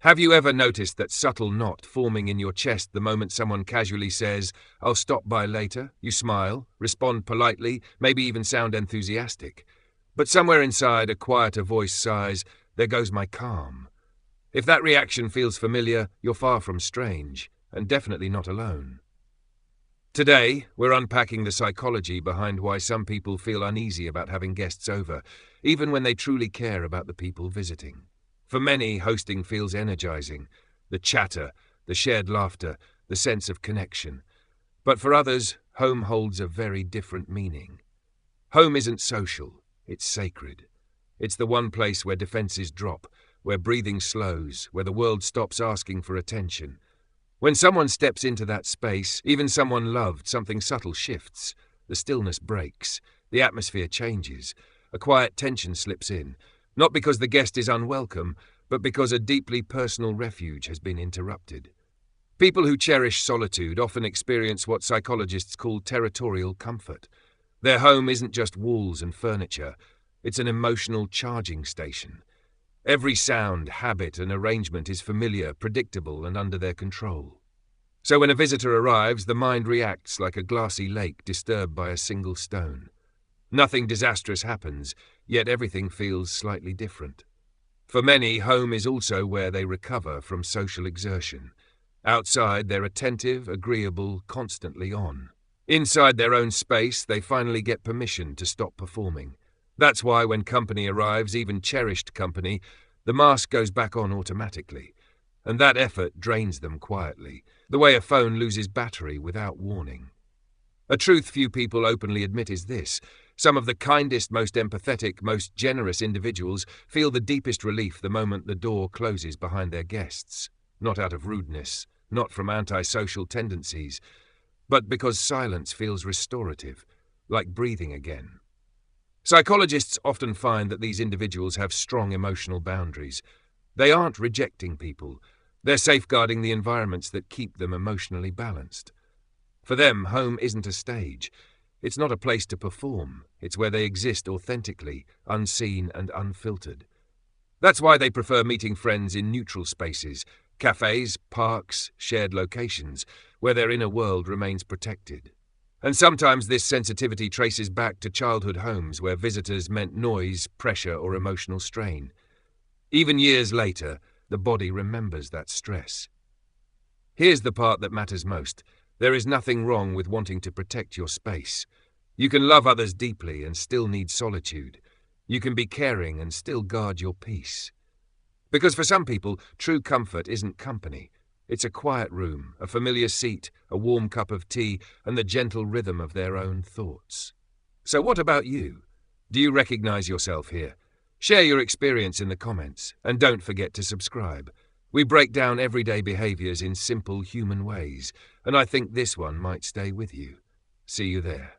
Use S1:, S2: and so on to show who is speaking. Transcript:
S1: Have you ever noticed that subtle knot forming in your chest the moment someone casually says, "I'll stop by later"? You smile, respond politely, maybe even sound enthusiastic. But somewhere inside, a quieter voice sighs, "There goes my calm." If that reaction feels familiar, you're far from strange, and definitely not alone. Today, we're unpacking the psychology behind why some people feel uneasy about having guests over, even when they truly care about the people visiting. For many, hosting feels energizing, the chatter, the shared laughter, the sense of connection. But for others, home holds a very different meaning. Home isn't social, it's sacred. It's the one place where defenses drop, where breathing slows, where the world stops asking for attention. When someone steps into that space, even someone loved, something subtle shifts. The stillness breaks, the atmosphere changes, a quiet tension slips in. Not because the guest is unwelcome, but because a deeply personal refuge has been interrupted. People who cherish solitude often experience what psychologists call territorial comfort. Their home isn't just walls and furniture, it's an emotional charging station. Every sound, habit, and arrangement is familiar, predictable, and under their control. So when a visitor arrives, the mind reacts like a glassy lake disturbed by a single stone. Nothing disastrous happens, yet everything feels slightly different. For many, home is also where they recover from social exertion. Outside, they're attentive, agreeable, constantly on. Inside their own space, they finally get permission to stop performing. That's why when company arrives, even cherished company, the mask goes back on automatically. And that effort drains them quietly, the way a phone loses battery without warning. A truth few people openly admit is this: some of the kindest, most empathetic, most generous individuals feel the deepest relief the moment the door closes behind their guests. Not out of rudeness, not from antisocial tendencies, but because silence feels restorative, like breathing again. Psychologists often find that these individuals have strong emotional boundaries. They aren't rejecting people, they're safeguarding the environments that keep them emotionally balanced. For them, home isn't a stage. It's not a place to perform. It's where they exist authentically, unseen and unfiltered. That's why they prefer meeting friends in neutral spaces, cafes, parks, shared locations, where their inner world remains protected. And sometimes this sensitivity traces back to childhood homes where visitors meant noise, pressure, or emotional strain. Even years later, the body remembers that stress. Here's the part that matters most. There is nothing wrong with wanting to protect your space. You can love others deeply and still need solitude. You can be caring and still guard your peace. Because for some people, true comfort isn't company. It's a quiet room, a familiar seat, a warm cup of tea, and the gentle rhythm of their own thoughts. So what about you? Do you recognize yourself here? Share your experience in the comments, and don't forget to subscribe. We break down everyday behaviors in simple human ways, and I think this one might stay with you. See you there.